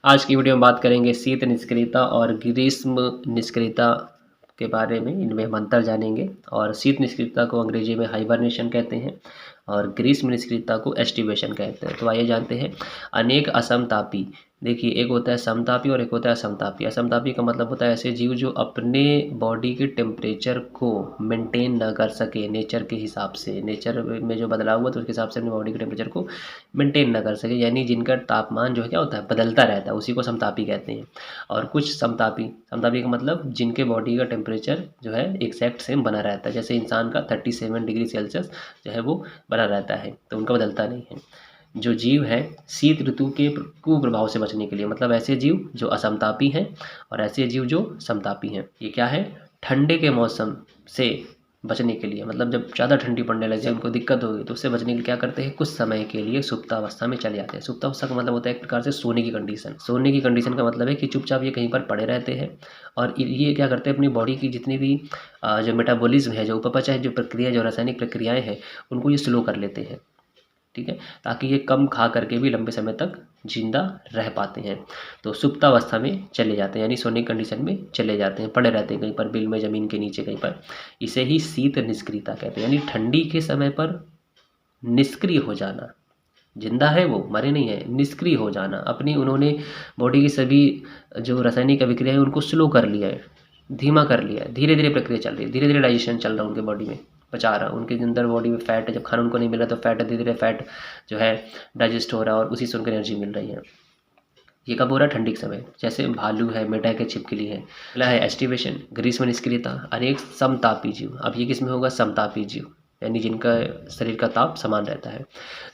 आज की वीडियो में बात करेंगे शीत निष्क्रियता और ग्रीष्म निष्क्रियता के बारे में। इनमें हम अंतर जानेंगे। और शीत निष्क्रियता को अंग्रेजी में हाइबरनेशन कहते हैं और ग्रीष्म निष्क्रियता को एस्टिवेशन कहते हैं। तो आइए जानते हैं। अनेक असमतापी, देखिए एक होता है समतापी और एक होता है असमतापी। असमतापी का मतलब होता है ऐसे जीव जो अपने बॉडी के टेम्परेचर को मेंटेन ना कर सके नेचर के हिसाब से, नेचर में जो बदलाव हुआ तो उसके हिसाब से अपनी बॉडी के टेम्परेचर को मेंटेन ना कर सके, यानी जिनका तापमान जो है क्या होता है बदलता रहता है, उसी को समतापी कहते हैं। और कुछ समतापी, समतापी का मतलब जिनके बॉडी का टेम्परेचर जो है एग्जैक्ट सेम बना रहता है, जैसे इंसान का 37 डिग्री सेल्सियस जो है वो बना रहता है, तो उनका बदलता नहीं है। जो जीव है शीत ऋतु के कुप्रभाव से बचने के लिए, मतलब ऐसे जीव जो असमतापी हैं और ऐसे जीव जो समतापी हैं, ये क्या है, ठंडे के मौसम से बचने के लिए, मतलब जब ज़्यादा ठंडी पड़ने लगे उनको दिक्कत होगी तो उससे बचने के लिए क्या करते हैं, कुछ समय के लिए सुप्तावस्था में चले जाते हैं। सुप्तावस्था का मतलब होता है एक प्रकार से सोने की कंडीशन। सोने की कंडीशन का मतलब है कि चुपचाप ये कहीं पर पड़े रहते हैं और ये क्या करते हैं, अपनी बॉडी की जितनी भी जो मेटाबॉलिज्म है, जो उपपचय जो प्रक्रिया, जो रासायनिक प्रक्रियाएं हैं, उनको ये स्लो कर लेते हैं, ठीक है, ताकि ये कम खा करके भी लंबे समय तक जिंदा रह पाते हैं। तो सुप्तावस्था में चले जाते हैं, यानी सोने कंडीशन में चले जाते हैं, पड़े रहते हैं कहीं पर बिल में, ज़मीन के नीचे कहीं पर। इसे ही शीत निष्क्रियता कहते हैं, यानी ठंडी के समय पर निष्क्रिय हो जाना। जिंदा है वो, मरे नहीं है, निष्क्रिय हो जाना। अपनी उन्होंने बॉडी की सभी जो रासायनिक अभिक्रिया है उनको स्लो कर लिया है, धीमा कर लिया है, धीरे धीरे प्रक्रिया चल रही है, धीरे धीरे डाइजेशन चल रहा है उनके बॉडी में, पचा रहा है। उनके अंदर बॉडी में फैट है, जब खाना उनको नहीं मिल रहा तो फैट धीरे धीरे फैट जो है डाइजेस्ट हो रहा है और उसी से उनको एनर्जी मिल रही है। ये कब हो रहा है, ठंडी के समय, जैसे भालू है, मेढक है, छिपकली है। अगला है एस्टिवेशन, ग्रीष्म निष्क्रियता। अनेक समतापी जीव, अब ये किसमें होगा, समतापी जीव, यानी जिनका शरीर का ताप समान रहता है।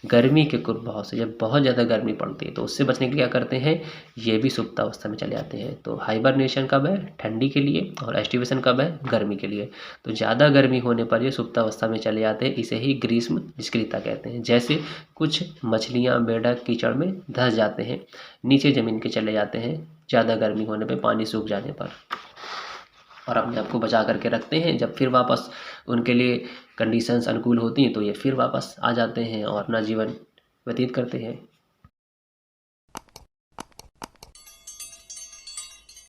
गर्मी के कुप्रभाव से, जब बहुत ज़्यादा गर्मी पड़ती है तो उससे बचने के लिए क्या करते हैं, ये भी सुप्तावस्था में चले जाते हैं। तो हाइबरनेशन कब है, ठंडी के लिए, और एस्टिवेशन कब है, गर्मी के लिए। तो ज़्यादा गर्मी होने पर ये सुप्तावस्था में चले जाते हैं, इसे ही ग्रीष्म निष्क्रियता कहते हैं। जैसे कुछ मछलियाँ मेढक कीचड़ में धंस जाते हैं, नीचे ज़मीन के चले जाते हैं ज़्यादा गर्मी होने पर, पानी सूख जाने पर, और अपने आप को बचा करके रखते हैं। जब फिर वापस उनके लिए कंडीशंस अनुकूल होती हैं तो ये फिर वापस आ जाते हैं और अपना जीवन व्यतीत करते हैं।